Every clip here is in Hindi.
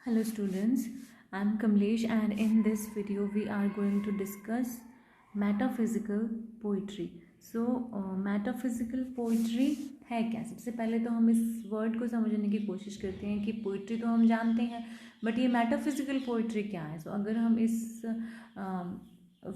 Hello students, I am Kamlesh and in this video we are going to discuss metaphysical poetry. So metaphysical poetry है क्या? सबसे पहले तो हम इस वर्ड को समझने की कोशिश करते हैं कि पोइट्री तो हम जानते हैं बट ये मेटाफिजिकल पोइट्री क्या है. सो अगर हम इस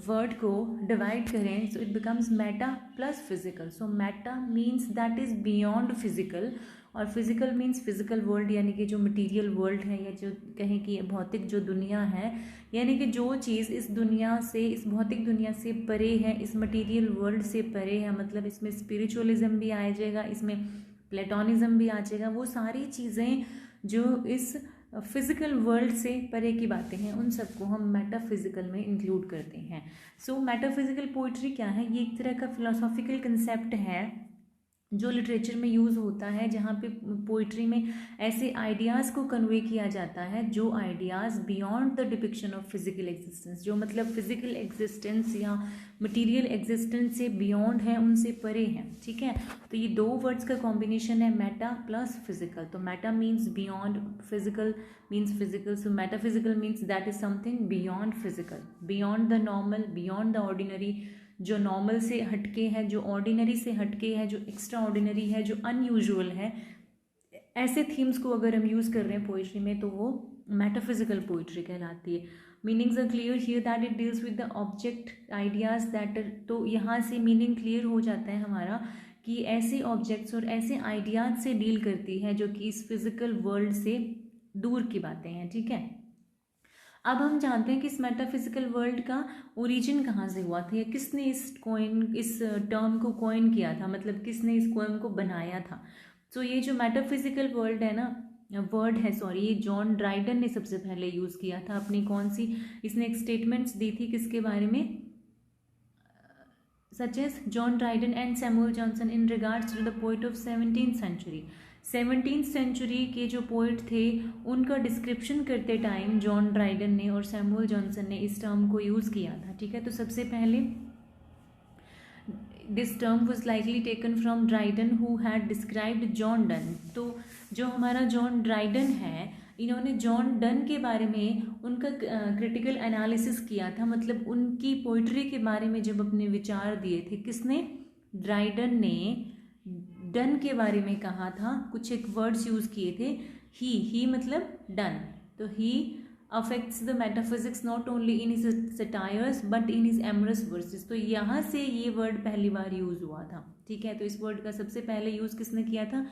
वर्ड को डिवाइड करें so it becomes Meta plus physical. So Meta means that is beyond physical और फिजिकल मीन्स फिजिकल वर्ल्ड यानी कि जो मटेरियल वर्ल्ड है या जो कहें कि भौतिक जो दुनिया है यानी कि जो चीज़ इस दुनिया से इस भौतिक दुनिया से परे है, इस मटेरियल वर्ल्ड से परे है. मतलब इसमें स्पिरिचुअलिज्म भी आ जाएगा, इसमें प्लेटोनिज्म भी आ जाएगा. वो सारी चीज़ें जो इस फिजिकल वर्ल्ड से परे की बातें हैं उन सबको हम मेटाफिजिकल में इंक्लूड करते हैं. सो मेटाफिजिकल पोइट्री क्या है? ये एक तरह का फिलोसॉफिकल कंसेप्ट है जो लिटरेचर में यूज़ होता है, जहाँ पे पोइट्री में ऐसे आइडियाज़ को कन्वे किया जाता है जो ideas beyond the depiction of physical existence, जो मतलब फिजिकल एग्जिस्टेंस या मटेरियल एग्जिस्टेंस से बियॉन्ड है, उनसे परे हैं. ठीक है, तो ये दो वर्ड्स का कॉम्बिनेशन है मेटा प्लस फिजिकल. तो Meta means beyond, physical means physical. So metaphysical means that is something beyond physical, beyond the normal, beyond the ordinary, जो नॉर्मल से हटके है, जो ऑर्डिनरी से हटके है, जो एक्स्ट्रा ऑर्डिनरी है, जो अनयूजुअल है. ऐसे थीम्स को अगर हम यूज़ कर रहे हैं पोइट्री में तो वो मेटाफिजिकल पोइट्री कहलाती है. Meanings are clear here that it deals with the object ideas that. तो यहाँ से मीनिंग क्लियर हो जाता है हमारा कि ऐसे ऑब्जेक्ट्स और ऐसे आइडियाज़ से डील करती है जो कि इस फिजिकल वर्ल्ड से दूर की बातें हैं. ठीक है, अब हम जानते हैं कि इस मेटाफिजिकल वर्ल्ड का ओरिजिन कहाँ से हुआ था या किसने इस टर्म को कॉइन किया था, मतलब किसने इस टर्म को बनाया था. तो ये जो मेटाफिजिकल वर्ल्ड है ना, वर्ड है सॉरी, ये जॉन ड्राइडन ने सबसे पहले यूज़ किया था. अपनी कौन सी इसने एक स्टेटमेंट्स दी थी किसके बारे में, such as John Dryden and Samuel Johnson in regards to the poet of 17th century. 17th century के जो पोइट थे उनका डिस्क्रिप्शन करते टाइम जॉन ड्राइडन ने और सैमुअल जॉनसन ने इस टर्म को यूज़ किया था. ठीक है, तो सबसे पहले this term was likely taken from Dryden who had described John Donne. तो जो हमारा जॉन ड्राइडन है इन्होंने जॉन डन के बारे में उनका क्रिटिकल एनालिसिस किया था. मतलब उनकी पोइट्री के बारे में जब अपने विचार दिए थे, किसने, ड्राइडन ने डन के बारे में कहा था. कुछ एक वर्ड्स यूज़ किए थे, ही मतलब डन. तो he affects the metaphysics not only in his satires but in his amorous verses. तो यहाँ से ये वर्ड पहली बार यूज़ हुआ था. ठीक है, तो इस वर्ड का सबसे पहले यूज़ किसने किया था,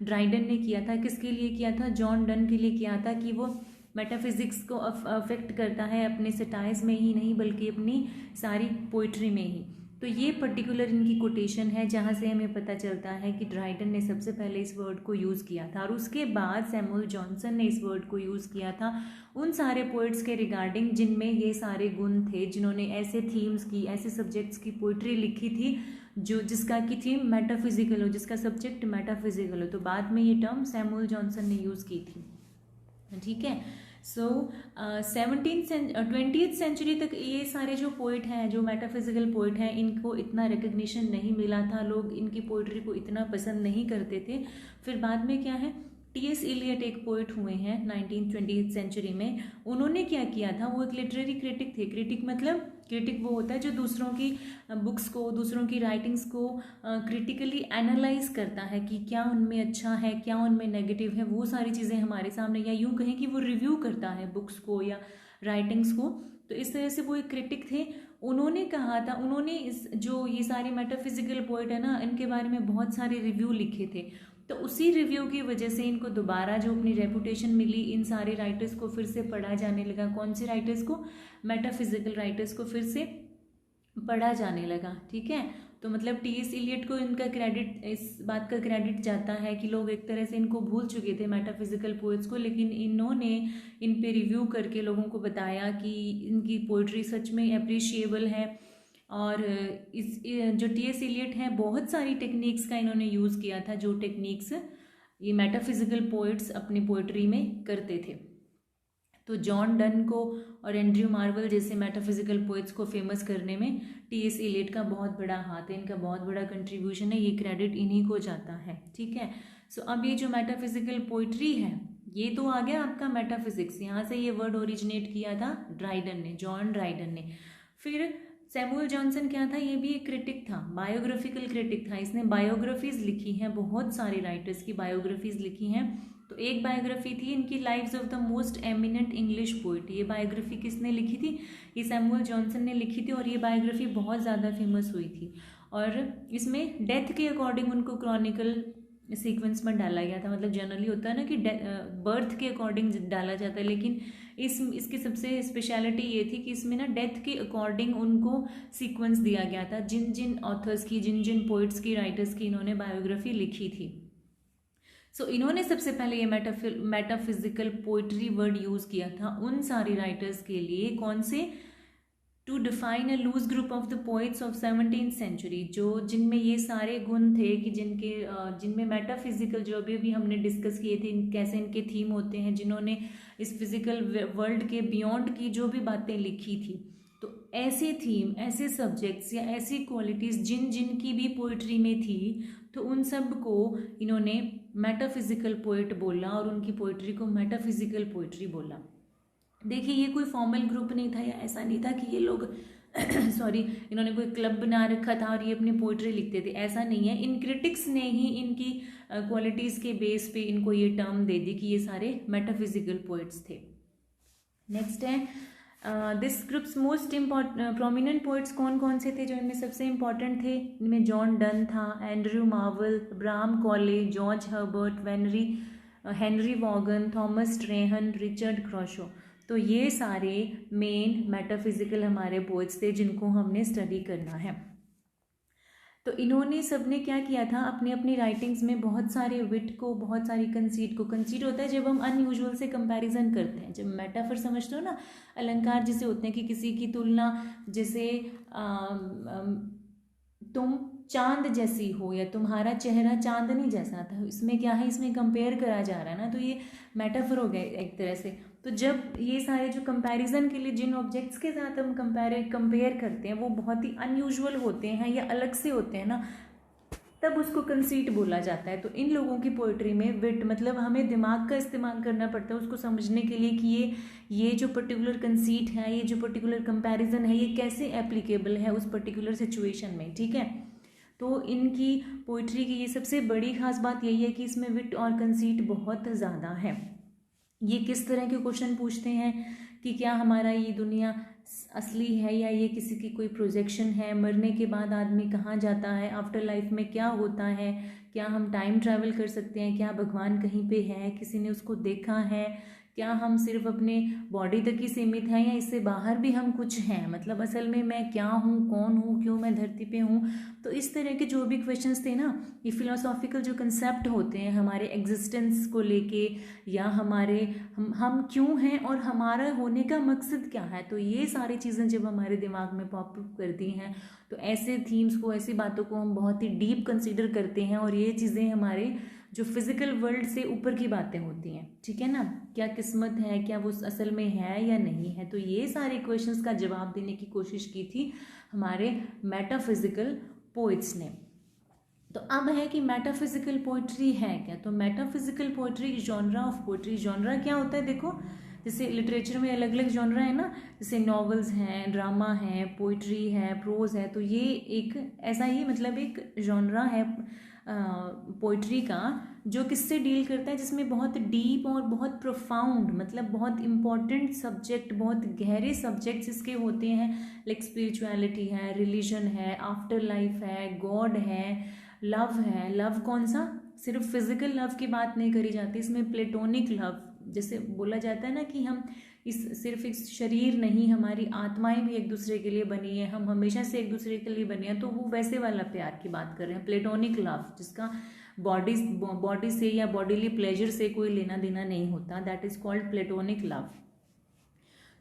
ड्राइडन ने किया था. किसके लिए किया था, जॉन डन के लिए किया था कि वो मेटाफिजिक्स को अफेक्ट करता है अपने सटायर्स में ही नहीं बल्कि अपनी सारी पोइट्री में ही. तो ये पर्टिकुलर इनकी कोटेशन है जहाँ से हमें पता चलता है कि ड्राइडन ने सबसे पहले इस वर्ड को यूज़ किया था और उसके बाद सैमुअल जॉनसन ने इस वर्ड को यूज़ किया था उन सारे पोइट्स के रिगार्डिंग जिनमें ये सारे गुण थे, जिन्होंने ऐसे थीम्स की, ऐसे सब्जेक्ट्स की पोइट्री लिखी थी जो जिसका की थीम मेटाफिजिकल हो, जिसका सब्जेक्ट मेटाफिजिकल हो. तो बाद में ये टर्म सैमुअल जॉनसन ने यूज़ की थी. ठीक है, सो 20th सेंचुरी तक ये सारे जो पोइट हैं, जो मेटाफिजिकल पोइट हैं, इनको इतना रिकग्निशन नहीं मिला था. लोग इनकी पोइट्री को इतना पसंद नहीं करते थे. फिर बाद में क्या है, टी.एस. इलियट एक पोइट हुए हैं 20th सेंचुरी में. उन्होंने क्या किया था, वो एक लिटरेरी क्रिटिक थे. क्रिटिक मतलब क्रिटिक वो होता है जो दूसरों की बुक्स को, दूसरों की राइटिंग्स को क्रिटिकली एनालाइज करता है कि क्या उनमें अच्छा है, क्या उनमें नेगेटिव है, वो सारी चीज़ें हमारे सामने, या यूँ कहें कि वो रिव्यू करता है बुक्स को या राइटिंग्स को. तो इस तरह से वो एक क्रिटिक थे. उन्होंने कहा था, उन्होंने इस जो ये सारे मेटाफिजिकल पोइट है ना, इनके बारे में बहुत सारे रिव्यू लिखे थे. तो उसी रिव्यू की वजह से इनको दोबारा जो अपनी रेपुटेशन मिली, इन सारे राइटर्स को फिर से पढ़ा जाने लगा. कौन से राइटर्स को, मेटाफिजिकल राइटर्स को फिर से पढ़ा जाने लगा. ठीक है, तो मतलब टी.एस. इलियट को इनका क्रेडिट, इस बात का क्रेडिट जाता है कि लोग एक तरह से इनको भूल चुके थे मेटाफिजिकल पोइट्स को, लेकिन इन्होंने इन पे रिव्यू करके लोगों को बताया कि इनकी पोइट्री सच में अप्रिशिएबल है. और इस जो टी.एस. इलियट हैं बहुत सारी टेक्निक्स का इन्होंने यूज़ किया था, जो टेक्निक्स ये मेटाफिजिकल पोइट्स अपनी पोइट्री में करते थे. तो जॉन डन को और एंड्रयू मार्वल जैसे मेटाफिजिकल पोइट्स को फेमस करने में टी.एस. इलियट का बहुत बड़ा हाथ है, इनका बहुत बड़ा कंट्रीब्यूशन है, ये क्रेडिट इन्हीं को जाता है. ठीक है, सो अब ये जो मेटाफिजिकल पोइट्री है ये तो आ गया आपका मेटाफिजिक्स, यहाँ से ये वर्ड ओरिजिनेट किया था ड्राइडन ने, जॉन ड्राइडन ने। फिर सैमुअल जॉनसन क्या था, ये भी एक क्रिटिक था, बायोग्राफिकल क्रिटिक था। इसने बायोग्राफीज लिखी हैं, बहुत सारे राइटर्स की बायोग्राफीज लिखी हैं। तो एक बायोग्राफी थी इनकी, lives of the most eminent English poet. ये बायोग्राफी किसने लिखी थी, ये सैमुअल जॉनसन ने लिखी थी, और ये बायोग्राफी बहुत ज़्यादा फेमस हुई थी। और इसमें डेथ के अकॉर्डिंग उनको क्रॉनिकल सीक्वेंस में डाला गया था। मतलब जनरली होता है ना कि बर्थ के अकॉर्डिंग डाला जाता है, लेकिन इसकी सबसे स्पेशलिटी ये थी कि इसमें ना डेथ के अकॉर्डिंग उनको सीक्वेंस दिया गया था। जिन जिन ऑथर्स की, जिन जिन पोइट्स की, राइटर्स की इन्होंने बायोग्राफी लिखी थी। इन्होंने सबसे पहले ये मेटाफिजिकल पोइट्री वर्ड यूज़ किया था उन सारे राइटर्स के लिए, कौन से, to define a loose group of the poets of 17th century, जो जिनमें ये सारे गुण थे कि जिनमें मेटाफिजिकल, जो अभी हमने डिस्कस किए थे, कैसे इनके थीम होते हैं, जिन्होंने इस फिजिकल वर्ल्ड के बियॉन्ड की जो भी बातें लिखी थी। तो ऐसे थीम, ऐसे सब्जेक्ट्स या ऐसी क्वालिटीज़ जिनकी भी पोइट्री में थी, तो उन सब को इन्होंने मेटाफिजिकल पोइट बोला, और उनकी पोइट्री को मेटाफिजिकल पोइट्री बोला। देखिए, ये कोई फॉर्मल ग्रुप नहीं था, या ऐसा नहीं था कि ये लोग सॉरी इन्होंने कोई क्लब बना रखा था और ये अपनी पोइट्री लिखते थे, ऐसा नहीं है। इन क्रिटिक्स ने ही इनकी क्वालिटीज़ के बेस पे इनको ये टर्म दे दी कि ये सारे मेटाफिजिकल पोइट्स थे। नेक्स्ट है this groups most prominent poets कौन कौन से थे जो इनमें सबसे इंपॉर्टेंट थे। इनमें जॉन डन था, Andrew Marvell, Abraham Cowley, George Herbert, Henry Vaughan, Thomas Traherne, Richard Crashaw. तो ये सारे मेन मेटाफिजिकल हमारे पोइट्स थे जिनको हमने स्टडी करना है। तो इन्होंने सबने क्या किया था, अपनी अपनी राइटिंग्स में बहुत सारे विट को, बहुत सारी कंसीट को, कंसीट होता है जब हम अनयूजुअल से कंपैरिजन करते हैं, जब मेटाफर समझते हो ना, अलंकार जैसे होते हैं कि किसी की तुलना, जैसे तुम चांद जैसी हो या तुम्हारा चेहरा चांदनी जैसा था, इसमें क्या है, इसमें कंपेयर करा जा रहा है ना, तो ये मेटाफर हो गया एक तरह से। तो जब ये सारे जो कंपैरिजन के लिए जिन ऑब्जेक्ट्स के साथ हम कंपेयर करते हैं वो बहुत ही अनयूजुअल होते हैं या अलग से होते हैं ना, तब उसको कंसीट बोला जाता है। तो इन लोगों की पोइट्री में विट, मतलब हमें दिमाग का इस्तेमाल करना पड़ता है उसको समझने के लिए कि ये जो पर्टिकुलर कंसीट है, ये जो पर्टिकुलर कंपैरिजन है, ये कैसे एप्लीकेबल है उस पर्टिकुलर सिचुएशन में, ठीक है। तो इनकी पोइट्री की ये सबसे बड़ी खास बात यही है कि इसमें विट और कंसीट बहुत ज़्यादा है। ये किस तरह के क्वेश्चन पूछते हैं कि क्या हमारा ये दुनिया असली है या ये किसी की कोई प्रोजेक्शन है, मरने के बाद आदमी कहाँ जाता है, आफ्टर लाइफ में क्या होता है, क्या हम टाइम ट्रैवल कर सकते हैं, क्या भगवान कहीं पे है, किसी ने उसको देखा है, क्या हम सिर्फ अपने बॉडी तक ही सीमित हैं या इससे बाहर भी हम कुछ हैं, मतलब असल में मैं क्या हूँ, कौन हूँ, क्यों मैं धरती पे हूँ। तो इस तरह के जो भी क्वेश्चंस थे ना, ये फिलोसॉफिकल जो कंसेप्ट होते हैं हमारे एग्जिस्टेंस को लेके, या हमारे हम क्यों हैं और हमारा होने का मकसद क्या है, तो ये सारी चीज़ें जब हमारे दिमाग में पॉपअप करती हैं तो ऐसे थीम्स को, ऐसी बातों को हम बहुत ही डीप कंसीडर करते हैं, और ये चीज़ें हमारे जो फिजिकल वर्ल्ड से ऊपर की बातें होती हैं, ठीक है ना, क्या किस्मत है, क्या वो असल में है या नहीं है। तो ये सारे क्वेश्चंस का जवाब देने की कोशिश की थी हमारे मेटाफिजिकल पोइट्स ने। तो अब है कि मेटाफिजिकल पोइट्री है क्या। तो metaphysical poetry genre of poetry, genre क्या होता है, देखो जैसे लिटरेचर में अलग अलग जॉनरा है ना, जैसे नॉवेल्स हैं, ड्रामा है, पोइट्री है, प्रोज है, तो ये एक ऐसा ही मतलब एक जॉनरा है पोइट्री का जो किससे डील करता है, जिसमें बहुत डीप और बहुत प्रोफाउंड, मतलब बहुत इम्पॉर्टेंट सब्जेक्ट, बहुत गहरे सब्जेक्ट्स इसके होते हैं, लाइक स्पिरिचुअलिटी है, रिलीजन है, आफ्टर लाइफ है, गॉड है, लव है। लव कौन सा, सिर्फ फिजिकल लव की बात नहीं करी जाती, इसमें प्लेटोनिक लव, जैसे बोला जाता है ना कि हम सिर्फ एक शरीर नहीं, हमारी आत्माएं भी एक दूसरे के लिए बनी है, हम हमेशा से एक दूसरे के लिए बने हैं, तो वो वैसे वाला प्यार की बात कर रहे हैं, प्लेटोनिक लव, जिसका बॉडी से या बॉडीली प्लेजर से कोई लेना देना नहीं होता, that is called platonic love.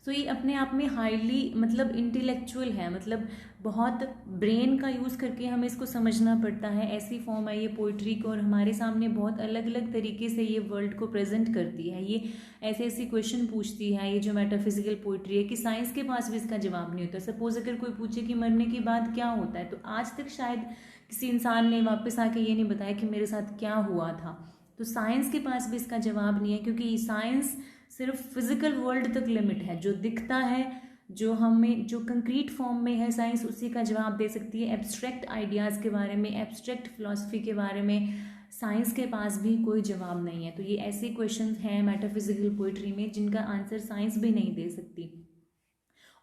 तो ये अपने आप में हाईली मतलब इंटेलेक्चुअल है, मतलब बहुत ब्रेन का यूज़ करके हमें इसको समझना पड़ता है, ऐसी फॉर्म है ये पोइट्री को, और हमारे सामने बहुत अलग अलग तरीके से ये वर्ल्ड को प्रेजेंट करती है, ये ऐसे ऐसी क्वेश्चन पूछती है, ये जो मेटाफिजिकल पोइट्री है, कि साइंस के पास भी इसका जवाब नहीं होता। सपोज अगर कोई पूछे कि मरने के बाद क्या होता है, तो आज तक शायद किसी इंसान ने वापस आके ये नहीं बताया कि मेरे साथ क्या हुआ था, तो साइंस के पास भी इसका जवाब नहीं है, क्योंकि साइंस सिर्फ फिजिकल वर्ल्ड तक लिमिट है, जो दिखता है, जो हमें जो कंक्रीट फॉर्म में है साइंस उसी का जवाब दे सकती है। एब्स्ट्रैक्ट आइडियाज़ के बारे में, एब्स्ट्रैक्ट फिलॉसफी के बारे में साइंस के पास भी कोई जवाब नहीं है। तो ये ऐसे क्वेश्चंस हैं मेटाफिजिकल पोइट्री में जिनका आंसर साइंस भी नहीं दे सकती।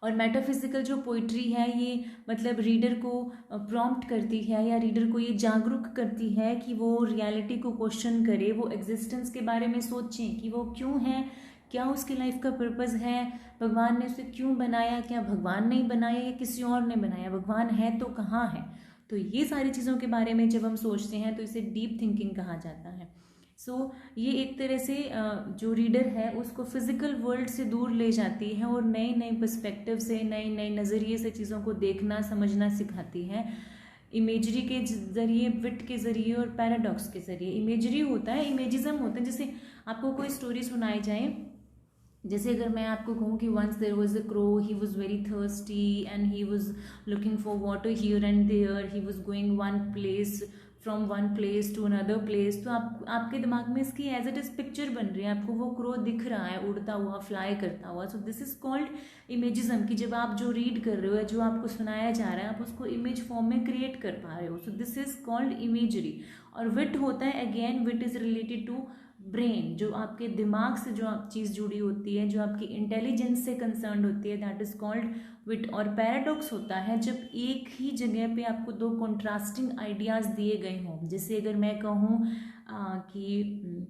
और मेटाफिजिकल जो पोइट्री है ये मतलब रीडर को प्रॉम्प्ट करती है या रीडर को ये जागरूक करती है कि वो रियलिटी को क्वेश्चन करे, वो एग्जिस्टेंस के बारे में सोचें कि वो क्यों है, क्या उसकी लाइफ का पर्पस है, भगवान ने उसे क्यों बनाया, क्या भगवान ने ही बनाया या किसी और ने बनाया, भगवान है तो कहाँ है। तो ये सारी चीज़ों के बारे में जब हम सोचते हैं तो इसे डीप थिंकिंग कहा जाता है। ये एक तरह से जो रीडर है उसको फिजिकल वर्ल्ड से दूर ले जाती है और नए नए पर्सपेक्टिव से, नए नए नज़रिए से चीज़ों को देखना समझना सिखाती है। इमेजरी के ज़रिए, विट के ज़रिए और पैराडॉक्स के ज़रिए। इमेजरी होता है, इमेजिज्म होता है। जैसे आपको कोई स्टोरी सुनाई जाए, जैसे अगर मैं आपको कहूँ कि once there was a crow, he was very thirsty and he was looking for water here and there, he was going from one place to another place. तो आपके दिमाग में इसकी एज इट इज पिक्चर बन रही है, आपको वो क्रो दिख रहा है उड़ता हुआ, फ्लाई करता हुआ। सो दिस इज कॉल्ड इमेजिज्म, कि जब आप जो रीड कर रहे हो या जो आपको सुनाया जा रहा है आप उसको इमेज फॉर्म में क्रिएट कर पा रहे हो। So this is called imagery. और विट होता है, again wit is related to brain, जो आपके दिमाग से जो चीज़ जुड़ी होती है, जो आपकी इंटेलिजेंस से कंसर्न होती है, दैट इज कॉल्ड विट। और पैराडॉक्स होता है जब एक ही जगह पे आपको दो कॉन्ट्रास्टिंग आइडियाज दिए गए हों। जैसे अगर मैं कहूँ कि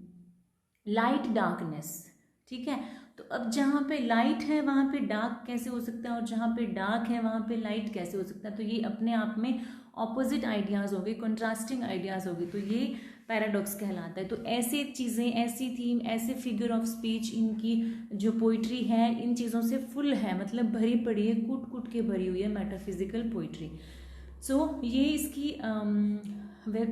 लाइट डार्कनेस, ठीक है, तो अब जहाँ पे लाइट है वहाँ पे डार्क कैसे हो सकता है, और जहाँ पे डार्क है वहाँ पे लाइट कैसे हो सकता है। तो ये अपने आप में ऑपोजिट आइडियाज़ हो गए, कॉन्ट्रास्टिंग आइडियाज़ हो गए, तो ये पैराडॉक्स कहलाता है। तो ऐसे चीज़ें, ऐसी थीम, ऐसे फिगर ऑफ स्पीच इनकी जो पोइट्री है इन चीज़ों से फुल है, मतलब भरी पड़ी है, कूट कूट के भरी हुई है मेटाफिजिकल पोइट्री। ये इसकी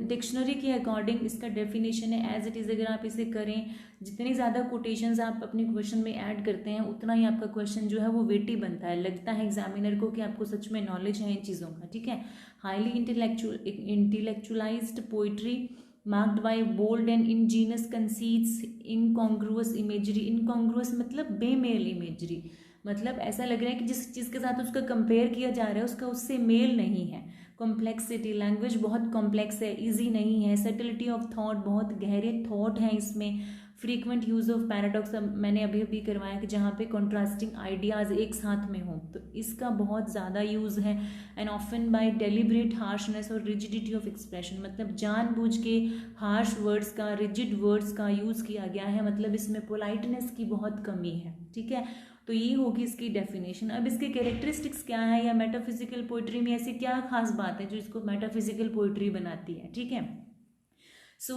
डिक्शनरी के अकॉर्डिंग इसका डेफिनेशन है एज इट इज़। अगर आप इसे करें, जितनी ज़्यादा कोटेशंस आप अपने क्वेश्चन में ऐड करते हैं उतना ही आपका क्वेश्चन जो है वो वेटी बनता है, लगता है एग्जामिनर को कि आपको सच में नॉलेज है इन चीज़ों का, ठीक है। Highly intellectualised poetry marked by bold and ingenious conceits, incongruous imagery. Incongruous मतलब बेमेल इमेजरी, मतलब ऐसा लग रहा है कि जिस चीज़ के साथ उसका कंपेयर किया जा रहा है उसका उससे मेल नहीं है। कॉम्प्लेक्सिटी, लैंग्वेज बहुत कॉम्प्लेक्स है, इजी नहीं है। सेटलिटी ऑफ थॉट, बहुत गहरे थॉट हैं इसमें। फ्रीक्वेंट यूज़ ऑफ पैराडॉक्स, मैंने अभी अभी करवाया कि जहाँ पे कॉन्ट्रास्टिंग आइडियाज़ एक साथ में हों तो इसका बहुत ज़्यादा यूज़ है। And often by deliberate harshness और रिजिडिटी ऑफ एक्सप्रेशन, मतलब जानबूझ के हार्श वर्ड्स का, रिजिड वर्ड्स का यूज़ किया गया है, मतलब इसमें पोलाइटनेस की बहुत कमी है, ठीक है। तो ये होगी इसकी डेफिनेशन। अब इसके कैरेक्टरिस्टिक्स क्या है, या मेटाफिजिकल पोइट्री में ऐसी क्या खास बात है जो इसको मेटाफिजिकल पोइट्री बनाती है, ठीक है।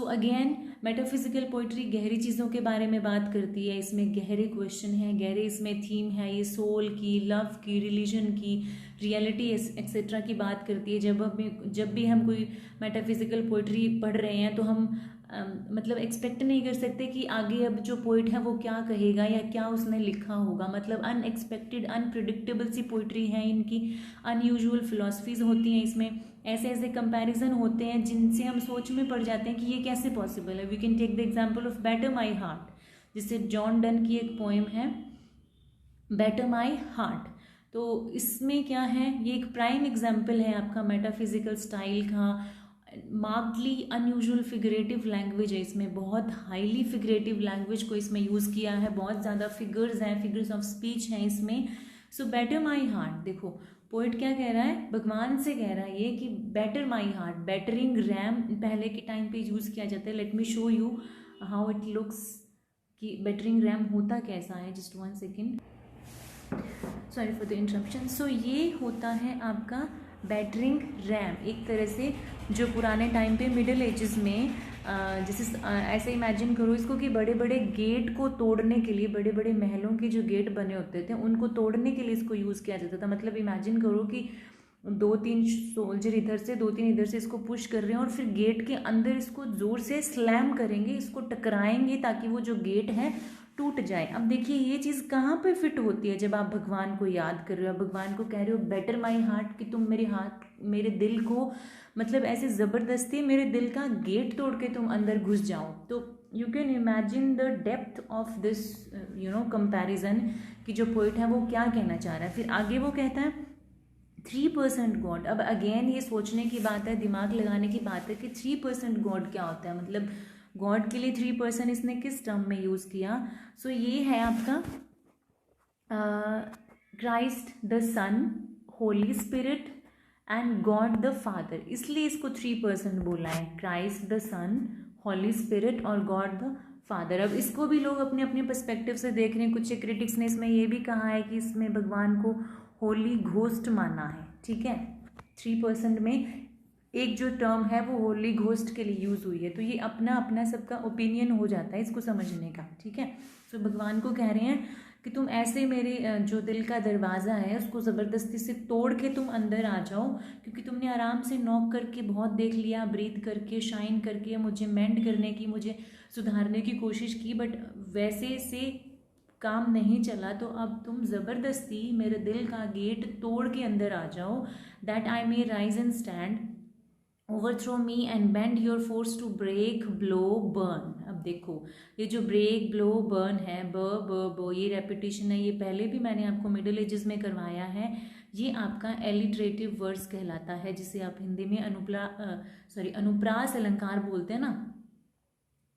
अगेन मेटाफिजिकल पोइट्री गहरी चीज़ों के बारे में बात करती है, इसमें गहरे क्वेश्चन हैं, गहरे इसमें थीम है, ये सोल की, लव की, रिलीजन की, रियलिटी एक्सेट्रा की बात करती है। जब भी हम कोई मेटाफिजिकल पोइट्री पढ़ रहे हैं तो हम मतलब एक्सपेक्ट नहीं कर सकते कि आगे अब जो पोइट है वो क्या कहेगा या क्या उसने लिखा होगा, मतलब अनएक्सपेक्टेड, अनप्रिडिक्टेबल सी पोइट्री है इनकी। अनयूजुअल फिलॉसफीज होती हैं इसमें, ऐसे ऐसे कंपैरिजन होते हैं जिनसे हम सोच में पड़ जाते हैं कि ये कैसे पॉसिबल है। We can take the example of batter my heart, जिससे जॉन डन की एक पोएम है बेटर माई हार्ट। तो इसमें क्या है, ये एक प्राइम एग्जाम्पल है आपका मेटाफिजिकल स्टाइल का। मार्क्डली अनयूजुअल फिगरेटिव लैंग्वेज है इसमें, बहुत हाईली फिगरेटिव लैंग्वेज को इसमें यूज़ किया है, बहुत ज़्यादा फिगर्स हैं, फिगर्स ऑफ स्पीच हैं इसमें। बेटर माई हार्ट, देखो पोइट क्या कह रहा है, भगवान से कह रहा है ये कि better my heart. Bettering RAM पहले के टाइम पे यूज़ किया जाता है। Let me show you how it looks कि बेटरिंग रैम होता कैसा है। Just 1 second, sorry for the interruption. ये होता है आपका बैटरिंग रैम, एक तरह से जो पुराने टाइम पे मिडिल एजेस में जैसे ऐसे इमेजिन करो इसको कि बड़े बड़े गेट को तोड़ने के लिए, बड़े बड़े महलों के जो गेट बने होते थे उनको तोड़ने के लिए इसको यूज़ किया जाता था। मतलब इमेजिन करो कि 2-3 सोल्जर इधर से 2-3 इधर से इसको पुश कर रहे हैं और फिर गेट के अंदर इसको ज़ोर से स्लैम करेंगे, इसको टकराएंगे ताकि वो जो गेट है टूट जाए। अब देखिए ये चीज़ कहाँ पे फिट होती है, जब आप भगवान को याद कर रहे हो, भगवान को कह रहे हो बेटर माई हार्ट, कि तुम मेरे दिल को मतलब ऐसे ज़बरदस्ती मेरे दिल का गेट तोड़ के तुम अंदर घुस जाओ। तो you can imagine the depth of this comparison कि जो पोइट है वो क्या कहना चाह रहा है। फिर आगे वो कहता है 3% गॉड। अब अगेन ये सोचने की बात है, दिमाग लगाने की बात है कि 3% गॉड क्या होता है, मतलब गॉड के लिए 3% इसने किस टर्म में यूज़ किया। सो ये है आपका Christ the son, Holy Spirit and God the father, इसलिए इसको 3% बोला है, Christ the son, Holy Spirit और गॉड द फादर। अब इसको भी लोग अपने अपने पर्सपेक्टिव से देख रहे हैं। कुछ क्रिटिक्स ने इसमें ये भी कहा है कि इसमें भगवान को होली घोस्ट माना है, ठीक है। 3% में एक जो टर्म है वो होली घोस्ट के लिए यूज़ हुई है, तो ये अपना अपना सबका ओपिनियन हो जाता है इसको समझने का, ठीक है। तो भगवान को कह रहे हैं कि तुम ऐसे मेरे जो दिल का दरवाज़ा है उसको ज़बरदस्ती से तोड़ के तुम अंदर आ जाओ, क्योंकि तुमने आराम से नॉक करके बहुत देख लिया, ब्रीथ करके, शाइन करके मुझे मेंड करने की, मुझे सुधारने की कोशिश की, बट वैसे से काम नहीं चला, तो अब तुम ज़बरदस्ती मेरे दिल का गेट तोड़ के अंदर आ जाओ, that I may rise and stand, overthrow me and bend your force to break blow burn. अब देखो ये जो ब्रेक ब्लो बर्न है, ब ब ब, ये रेपिटेशन है, ये पहले भी मैंने आपको मिडिल एजेस में करवाया है। ये आपका एलिट्रेटिव वर्ड्स कहलाता है, जिसे आप हिंदी में अनुप्रास अलंकार बोलते हैं ना,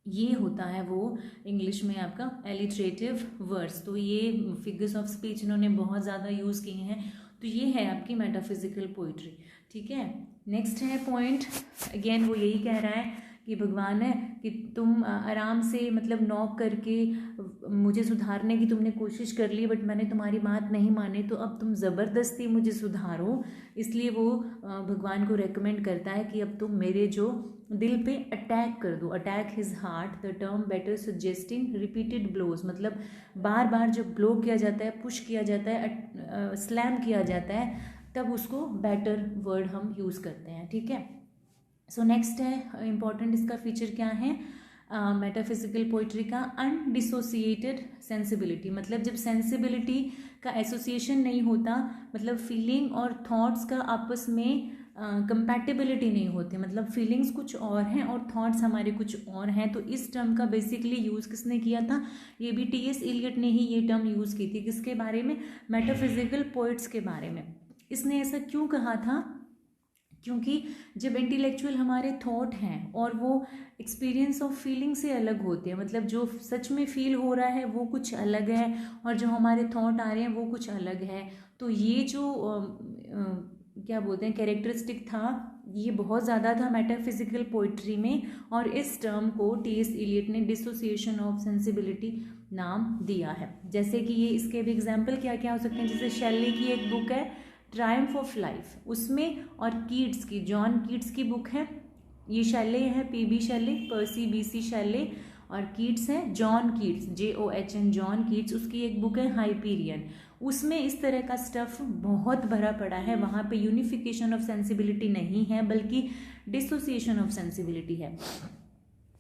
ये होता है वो इंग्लिश में आपका एलिट्रेटिव वर्ड्स। तो ये फिगर्स ऑफ स्पीच इन्होंने बहुत ज़्यादा यूज़ किए हैं। तो ये है आपकी मेटाफिजिकल पोइट्री, ठीक है। नेक्स्ट है पॉइंट, अगेन वो यही कह रहा है कि भगवान है कि तुम आराम से मतलब नॉक करके मुझे सुधारने की तुमने कोशिश कर ली, बट मैंने तुम्हारी बात नहीं मानी, तो अब तुम ज़बरदस्ती मुझे सुधारो। इसलिए वो भगवान को रेकमेंड करता है कि अब तुम मेरे जो दिल पे अटैक कर दो, attack his heart, the term batter suggesting repeated blows, मतलब बार बार जब ब्लो किया जाता है, पुश किया जाता है, स्लैम किया जाता है, तब उसको बेटर वर्ड हम यूज़ करते हैं, ठीक है। सो नेक्स्ट है इम्पॉर्टेंट, इसका फीचर क्या है मेटाफिजिकल पोइट्री का, अनडिसोसिएटेड सेंसिबिलिटी, मतलब जब सेंसिबिलिटी का एसोसिएशन नहीं होता, मतलब फीलिंग और थॉट्स का आपस में कंपैटिबिलिटी नहीं होती, मतलब फीलिंग्स कुछ और हैं और थॉट्स हमारे कुछ और हैं। तो इस टर्म का बेसिकली यूज़ किसने किया था, ये भी टी.एस. इलियट ने ही ये टर्म यूज़ की थी, किसके बारे में, मेटाफिजिकल पोइट्स के बारे में। इसने ऐसा क्यों कहा था, क्योंकि जब इंटेलेक्चुअल हमारे थॉट हैं और वो एक्सपीरियंस ऑफ फीलिंग से अलग होते हैं, मतलब जो सच में फील हो रहा है वो कुछ अलग है और जो हमारे थॉट आ रहे हैं वो कुछ अलग है, तो ये जो क्या बोलते हैं कैरेक्टरिस्टिक था, ये बहुत ज़्यादा था मेटाफिजिकल पोइट्री में, और इस टर्म को टी.एस. इलियट ने डिसोसिएशन ऑफ सेंसिबिलिटी नाम दिया है। जैसे कि ये इसके भी एग्जाम्पल क्या क्या हो सकते हैं, जैसे शेली की एक बुक है ट्रायम्फ ऑफ लाइफ, उसमें, और कीट्स की, जॉन कीट्स की बुक है, ये शैले है पी.बी. शैले, पर्सी B.C. शैले, और कीट्स है John Keats, JOHN, John Keats, उसकी एक बुक है हाइपीरियन, उसमें इस तरह का स्टफ बहुत भरा पड़ा है। वहाँ पे यूनिफिकेशन ऑफ सेंसिबिलिटी नहीं है, बल्कि डिसोसिएशन ऑफ सेंसिबिलिटी है।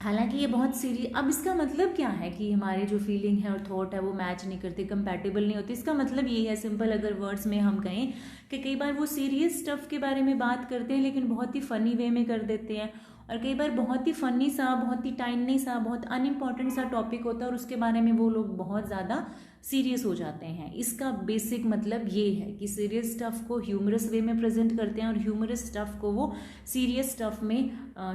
हालांकि ये बहुत सीरियस, अब इसका मतलब क्या है कि हमारे जो फीलिंग है और थॉट है वो मैच नहीं करते, कंपैटिबल नहीं होते। इसका मतलब ये है, सिंपल अगर वर्ड्स में हम कहें, कि कई बार वो सीरियस स्टफ के बारे में बात करते हैं लेकिन बहुत ही फनी वे में कर देते हैं, और कई बार बहुत ही फनी सा, बहुत ही टाइनी सा, बहुत अनइम्पॉर्टेंट सा टॉपिक होता है और उसके बारे में वो लोग बहुत ज़्यादा सीरियस हो जाते हैं। इसका बेसिक मतलब ये है कि सीरियस स्टफ को ह्यूमरस वे में प्रेजेंट करते हैं और ह्यूमरस स्टफ को वो सीरियस स्टफ में,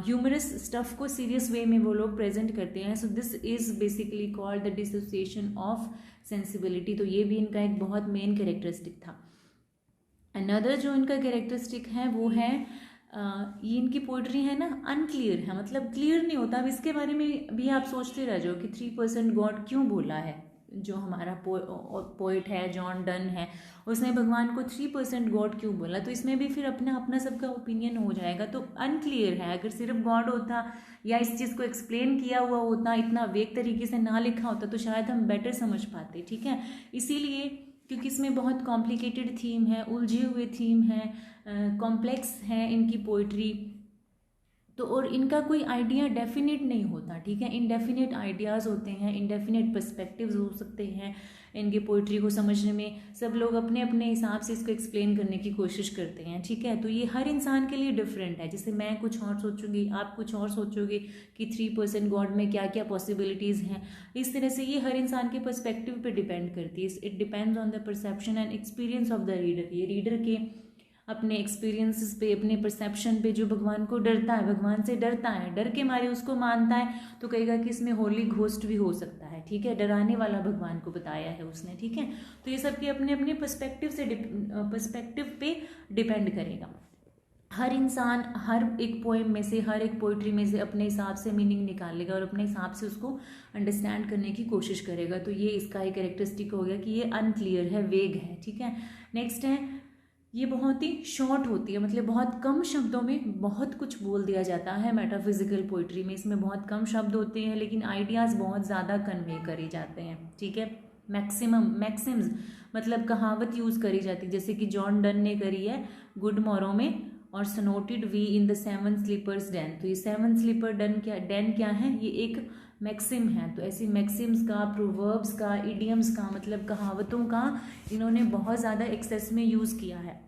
ह्यूमरस स्टफ को सीरियस वे में वो लोग प्रेजेंट करते हैं। सो this is basically called the dissociation of sensibility. तो ये भी इनका एक बहुत मेन कैरेक्टरिस्टिक था। अनदर जो इनका कैरेक्टरिस्टिक है वो है ये इनकी पोइट्री है ना अनक्लियर है, मतलब क्लियर नहीं होता। अब इसके बारे में भी आप सोचते रह जाओ कि 3% गॉड क्यों बोला है। जो हमारा पोइट है जॉन डन है, उसने भगवान को 3% गॉड क्यों बोला, तो इसमें भी फिर अपना अपना सबका ओपिनियन हो जाएगा। तो अनक्लियर है, अगर सिर्फ गॉड होता या इस चीज़ को एक्सप्लेन किया हुआ होता, इतना वेग तरीके से ना लिखा होता, तो शायद हम बेटर समझ पाते, ठीक है। इसीलिए क्योंकि इसमें बहुत कॉम्प्लिकेटेड थीम है, उलझे हुए थीम है, कॉम्प्लेक्स है इनकी पोइट्री, तो और इनका कोई आइडिया डेफिनेट नहीं होता, ठीक है, इनडेफिनेट आइडियाज़ होते हैं, इनडेफिनेट पर्सपेक्टिव्स हो सकते हैं इनके पोइट्री को समझने में। सब लोग अपने अपने हिसाब से इसको एक्सप्लेन करने की कोशिश करते हैं, ठीक है। तो ये हर इंसान के लिए डिफरेंट है, जैसे मैं कुछ और सोचूंगी, आप कुछ और सोचोगे कि 3% गॉड में क्या क्या पॉसिबिलिटीज़ हैं। इस तरह से ये हर इंसान के पर्सपेक्टिव पे डिपेंड करती है। It depends on the perception and experience of the reader. ये रीडर के अपने एक्सपीरियंसेस पे, अपने परसेप्शन पे, जो भगवान को डरता है, भगवान से डरता है, डर के मारे उसको मानता है, तो कहेगा कि इसमें होली घोस्ट भी हो सकता है, ठीक है, डराने वाला भगवान को बताया है उसने, ठीक है। तो ये सबके अपने अपने पर्सपेक्टिव पे डिपेंड करेगा। हर इंसान हर एक पोएम में से, हर एक पोइट्री में से अपने हिसाब से मीनिंग निकालेगा और अपने हिसाब से उसको अंडरस्टैंड करने की कोशिश करेगा। तो ये इसका एक कैरेक्टरिस्टिक हो गया कि ये अनक्लियर है, वेग है, ठीक है। नेक्स्ट है, ये बहुत ही शॉर्ट होती है, मतलब बहुत कम शब्दों में बहुत कुछ बोल दिया जाता है मेटाफिजिकल पोइट्री में। इसमें बहुत कम शब्द होते हैं लेकिन आइडियाज़ बहुत ज़्यादा कन्वे करे जाते हैं, ठीक है। मैक्सिम्स मतलब कहावत यूज़ करी जाती है, जैसे कि जॉन डन ने करी है गुड मॉरो में, और snorted we in the 7 sleepers den. तो ये 7 स्लीपर डेन क्या है, ये एक मैक्सिम है। तो ऐसी मैक्सिम्स का, प्रोवर्ब्स का, इडियम्स का, मतलब कहावतों का इन्होंने बहुत ज़्यादा एक्सेस में यूज़ किया है।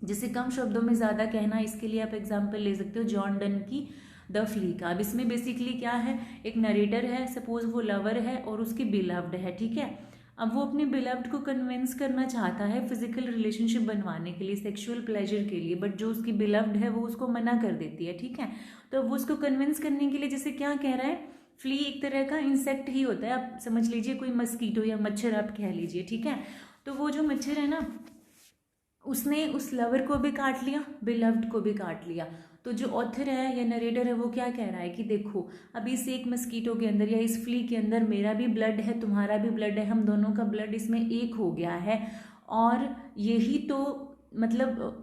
जैसे कम शब्दों में ज़्यादा कहना, इसके लिए आप एग्जाम्पल ले सकते हो जॉन डन की द फ्ली का। अब इसमें बेसिकली क्या है, एक नरेटर है, सपोज वो लवर है और उसकी बिलव्ड है, ठीक है। अब वो अपने बिलव्ड को कन्विंस करना चाहता है फिजिकल रिलेशनशिप बनवाने के लिए, सेक्सुअल प्लेजर के लिए, बट जो उसकी बिलव्ड है वो उसको मना कर देती है, ठीक है। तो वो उसको कन्विंस करने के लिए जैसे क्या कह रहा है, फ्ली एक तरह का इंसेक्ट ही होता है, आप समझ लीजिए कोई मस्कीटो या मच्छर आप कह लीजिए, ठीक है। तो वो जो मच्छर है ना, उसने उस लवर को भी काट लिया, बिलव्ड को भी काट लिया। तो जो ऑथर है या नरेटर है वो क्या कह रहा है कि देखो, अभी इस एक मस्कीटो के अंदर या इस फ्ली के अंदर मेरा भी ब्लड है, तुम्हारा भी ब्लड है, हम दोनों का ब्लड इसमें एक हो गया है, और यही तो मतलब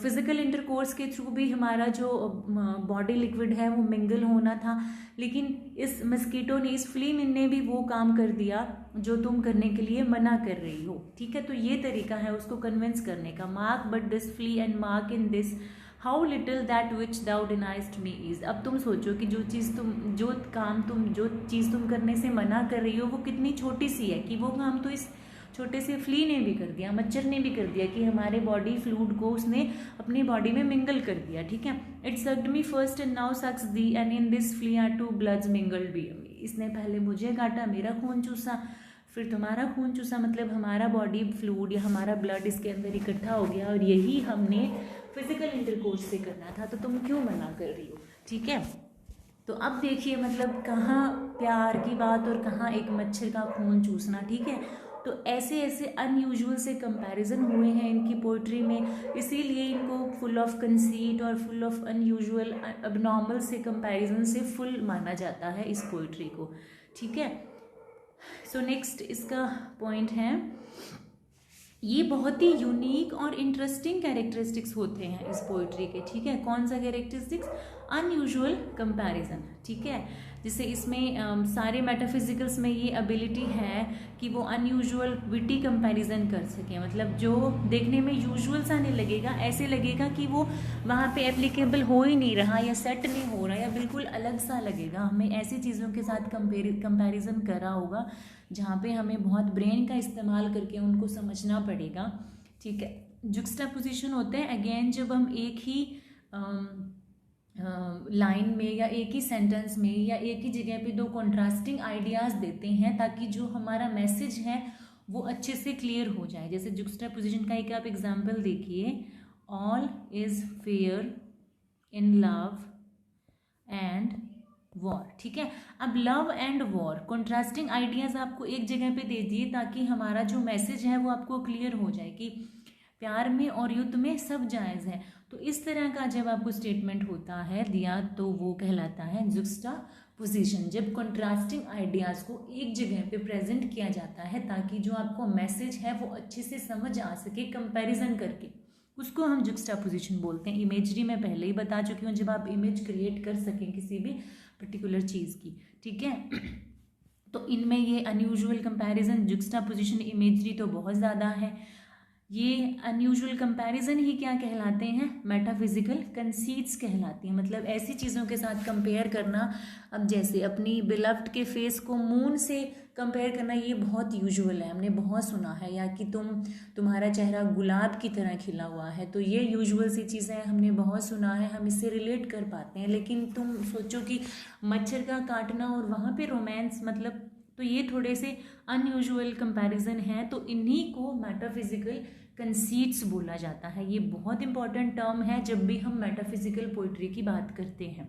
फिजिकल इंटरकोर्स के थ्रू भी हमारा जो बॉडी लिक्विड है वो मिंगल होना था। लेकिन इस मस्कीटो ने, इस फ्ली ने भी वो काम कर दिया जो तुम करने के लिए मना कर रही हो, ठीक है। तो ये तरीका है उसको कन्विंस करने का। Mark but this flea and mark in this how little that which thou denies me is. अब तुम सोचो कि जो चीज़ तुम करने से मना कर रही हो वो कितनी छोटी सी है, कि वो काम तो इस छोटे से फ्ली ने भी कर दिया, मच्छर ने भी कर दिया, कि हमारे बॉडी फ्लूइड को उसने अपनी बॉडी में मिंगल कर दिया, ठीक है। It sucked me first and now sucks thee and in this flea are 2 bloods mingled be. इसने पहले मुझे काटा, मेरा खून चूसा, फिर तुम्हारा खून चूसा, मतलब हमारा बॉडी फ्लूइड या हमारा ब्लड इसके अंदर इकट्ठा हो गया, और यही हमने फिजिकल इंटरकोर्स से करना था, तो तुम क्यों मना कर रही हो, ठीक है। तो अब देखिए मतलब कहाँ प्यार की बात और कहाँ एक मच्छर का खून चूसना, ठीक है। तो ऐसे ऐसे अनयूजुअल से कंपैरिजन हुए हैं इनकी पोइट्री में, इसीलिए इनको फुल ऑफ कंसीट और फुल ऑफ अनयूजुअल अबनॉर्मल से कंपैरिजन से फुल माना जाता है इस पोइट्री को, ठीक है। सो नेक्स्ट इसका पॉइंट है, ये बहुत ही यूनिक और इंटरेस्टिंग कैरेक्टरिस्टिक्स होते हैं इस पोइट्री के, ठीक है। कौन सा कैरेक्टरिस्टिक्स, अनयूजुअल कंपैरिजन, ठीक है। जैसे इसमें सारे मेटाफिजिकल्स में ये एबिलिटी है कि वो अनयूजुअल विटी कंपैरिजन कर सकें, मतलब जो देखने में यूजुअल सा नहीं लगेगा, ऐसे लगेगा कि वो वहाँ पे एप्लीकेबल हो ही नहीं रहा या सेट नहीं हो रहा या बिल्कुल अलग सा लगेगा। हमें ऐसी चीज़ों के साथ कंपैरिजन करा होगा जहाँ पे हमें बहुत ब्रेन का इस्तेमाल करके उनको समझना पड़ेगा, ठीक है। जुक्सटापोजिशन होते हैं अगेन जब हम एक ही लाइन में या एक ही सेंटेंस में या एक ही जगह पे दो कॉन्ट्रास्टिंग आइडियाज़ देते हैं ताकि जो हमारा मैसेज है वो अच्छे से क्लियर हो जाए। जैसे जुक्सटापोजिशन का एक आप एग्जांपल देखिए, all is fair in love and war, ठीक है। अब love and war contrasting ideas आपको एक जगह पे दे दिए ताकि हमारा जो मैसेज है वो आपको क्लियर हो जाए कि प्यार में और युद्ध में सब जायज़ है। तो इस तरह का जब आपको स्टेटमेंट होता है दिया तो वो कहलाता है जुक्सटापोजिशन, जब कॉन्ट्रास्टिंग आइडियाज़ को एक जगह पे प्रेजेंट किया जाता है ताकि जो आपको मैसेज है वो अच्छे से समझ आ सके कंपैरिजन करके, उसको हम जुक्सटापोजिशन बोलते हैं। इमेजरी में पहले ही बता चुकी हूँ, जब आप इमेज क्रिएट कर सकें किसी भी पर्टिकुलर चीज़ की, ठीक है। तो इनमें ये अनयूजुअल कंपैरिजन, जुक्सटापोजिशन, इमेजरी तो बहुत ज़्यादा है। ये अनयूजुअल कंपैरिजन ही क्या कहलाते हैं, मेटाफिजिकल कंसीट्स कहलाती हैं। मतलब ऐसी चीज़ों के साथ कंपेयर करना, अब जैसे अपनी बिलव्ड के फेस को मून से कंपेयर करना, ये बहुत यूजुअल है, हमने बहुत सुना है। या कि तुम्हारा चेहरा गुलाब की तरह खिला हुआ है, तो ये यूजुअल सी चीज़ें हमने बहुत सुना है, हम इससे रिलेट कर पाते हैं। लेकिन तुम सोचो कि मच्छर का काटना और वहाँ पे रोमांस, मतलब तो ये थोड़े से अनयूजुअल कंपैरिजन है। तो इन्हीं को मेटाफिजिकल कंसीट्स बोला जाता है। ये बहुत इंपॉर्टेंट टर्म है जब भी हम मेटाफिजिकल पोइट्री की बात करते हैं।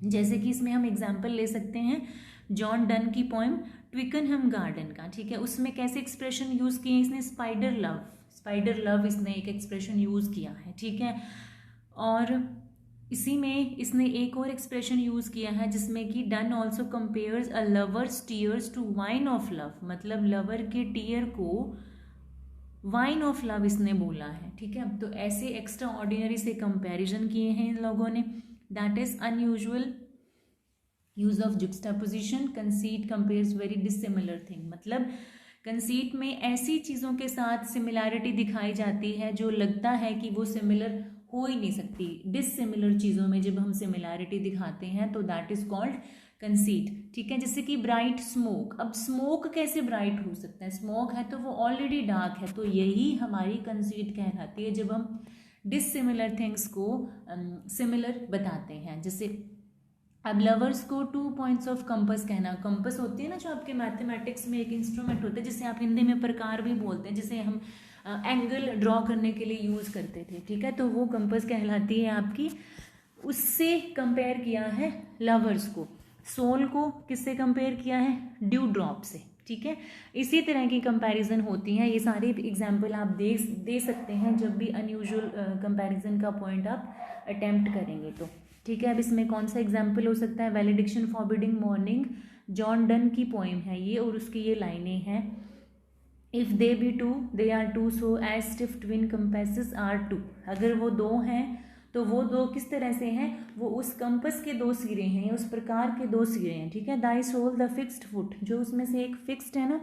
जैसे कि इसमें हम एग्जाम्पल ले सकते हैं जॉन डन की पोएम ट्विकनहम गार्डन का, ठीक है। उसमें कैसे एक्सप्रेशन यूज किए इसने, स्पाइडर लव इसने एक एक्सप्रेशन यूज किया है, ठीक है। और इसी में इसने एक और एक्सप्रेशन यूज किया है जिसमें कि Donne also compares a lover's tears to wine of love, मतलब लवर के टीयर को वाइन ऑफ लव इसने बोला है, ठीक है। तो ऐसे एक्स्ट्रा ऑर्डिनरी से कंपैरिजन किए हैं इन लोगों ने। That is unusual use of juxtaposition. Conceit compares very dissimilar thing, मतलब कंसीट में ऐसी चीज़ों के साथ सिमिलैरिटी दिखाई जाती है जो लगता है कि वो सिमिलर हो ही नहीं सकती। डिसिमिलर चीज़ों में जब हम सिमिलैरिटी दिखाते हैं तो दैट इज कॉल्ड कंसीट, ठीक है। जैसे कि ब्राइट स्मोक, अब स्मोक कैसे ब्राइट हो सकता है, स्मोक है तो वो ऑलरेडी डार्क है, तो यही हमारी कंसीट कहलाती है जब हम डिसिमिलर थिंग्स को सिमिलर बताते हैं। जैसे अब लवर्स को 2 पॉइंट्स ऑफ कंपस कहना, कंपस होती है ना जो आपके मैथमेटिक्स में एक इंस्ट्रूमेंट होता है जिसे आप हिंदी में प्रकार भी बोलते हैं, जिसे हम एंगल ड्रॉ करने के लिए यूज़ करते थे, ठीक है। तो वो कंपस कहलाती है आपकी। उससे कंपेयर किया है लवर्स को। सोल को किससे कंपेयर किया है, ड्यू ड्रॉप से, ठीक है। इसी तरह की कंपैरिजन होती हैं। ये सारे एग्जाम्पल आप दे सकते हैं जब भी अनयूजुअल कंपैरिजन का पॉइंट आप अटेम्प्ट करेंगे तो, ठीक है। अब इसमें कौन सा एग्जाम्पल हो सकता है, valediction forbidding mourning, John Donne की पोएम है ये, और उसकी ये लाइनें हैं, if they be two they are two so as if twin compasses are two. अगर वो दो हैं तो वो दो किस तरह से हैं, वो उस कंपस के दो सिरे हैं या उस प्रकार के दो सिरे हैं, ठीक है। Thy soul the fixed foot, जो उसमें से एक फिक्स्ड है ना,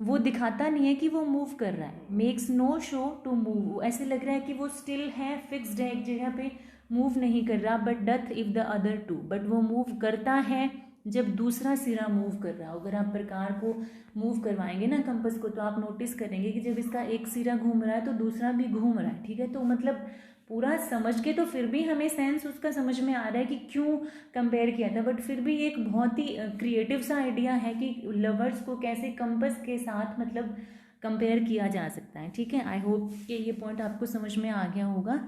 वो दिखाता नहीं है कि वो मूव कर रहा है, makes no show to move, ऐसे लग रहा है कि वो स्टिल है, फिक्स्ड है एक जगह पे, मूव नहीं कर रहा। But doth if the other to, but वो मूव करता है जब दूसरा सिरा मूव कर रहा हो। अगर आप प्रकार को मूव करवाएंगे ना कंपस को, तो आप नोटिस करेंगे कि जब इसका एक सिरा घूम रहा है तो दूसरा भी घूम रहा है, ठीक है। तो मतलब पूरा समझ के तो फिर भी हमें सेंस उसका समझ में आ रहा है कि क्यों कंपेयर किया था, बट फिर भी एक बहुत ही क्रिएटिव सा आइडिया है कि लवर्स को कैसे कंपस के साथ मतलब कंपेयर किया जा सकता है, ठीक है। आई होप कि ये पॉइंट आपको समझ में आ गया होगा।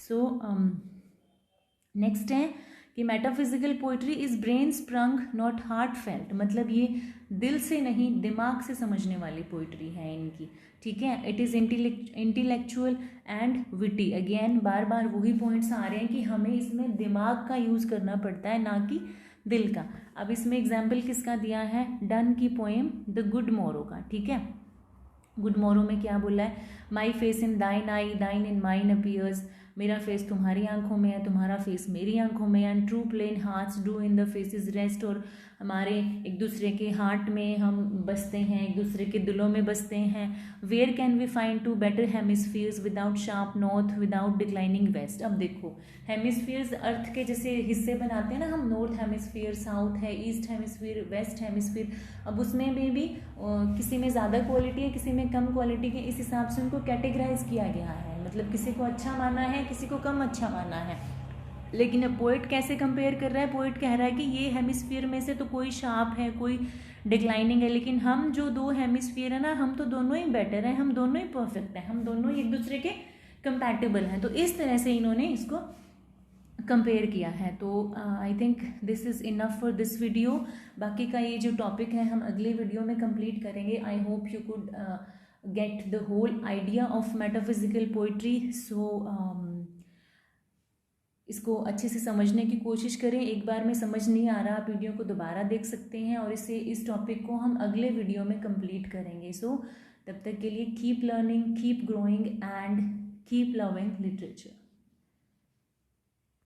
सो नेक्स्ट है कि metaphysical poetry is brain sprung not heart felt, मतलब ये दिल से नहीं दिमाग से समझने वाली पोइट्री है इनकी, ठीक है। It is intellectual and witty, again बार बार वही पॉइंट्स आ रहे हैं कि हमें इसमें दिमाग का यूज़ करना पड़ता है ना कि दिल का। अब इसमें एग्जाम्पल किसका दिया है, डन की पोएम द गुड मोरो का, ठीक है। गुड मोरो में क्या बोला है, my face in thine eye thine in mine appears, मेरा फेस तुम्हारी आंखों में है, तुम्हारा फेस मेरी आंखों में। And true plain hearts do in the faces rest, और हमारे एक दूसरे के हार्ट में हम बसते हैं, एक दूसरे के दिलों में बसते हैं। Where can we find two better hemispheres without sharp north without declining west. अब देखो हेमिस्फीयर्स अर्थ के जैसे हिस्से बनाते हैं ना हम, नॉर्थ हेमिस्फीयर साउथ है, ईस्ट हेमिस्फीयर वेस्ट हेमिस्फीयर। अब उसमें भी किसी में ज़्यादा क्वालिटी है, किसी में कम क्वालिटी है, इस हिसाब से उनको कैटेगराइज किया गया है, मतलब किसी को अच्छा माना है, किसी को कम अच्छा माना है। लेकिन अब पोइट कैसे कंपेयर कर रहा है, पोइट कह रहा है कि ये हेमिस्फीयर में से तो कोई शार्प है, कोई डिक्लाइनिंग है, लेकिन हम जो दो हेमिस्फीयर है ना, हम तो दोनों ही बेटर हैं, हम दोनों ही परफेक्ट हैं, हम दोनों ही एक दूसरे के कंपैटिबल हैं। तो इस तरह से इन्होंने इसको कंपेयर किया है। तो I think this is enough for this video. बाकी का ये जो टॉपिक है हम अगले वीडियो में कंप्लीट करेंगे। I hope you could get the whole idea of metaphysical poetry. So इसको अच्छे से समझने की कोशिश करें। एक बार में समझ नहीं आ रहा, आप वीडियो को दोबारा देख सकते हैं, और इस टॉपिक को हम अगले वीडियो में कंप्लीट करेंगे। सो तब तक के लिए keep learning, keep growing and keep loving literature.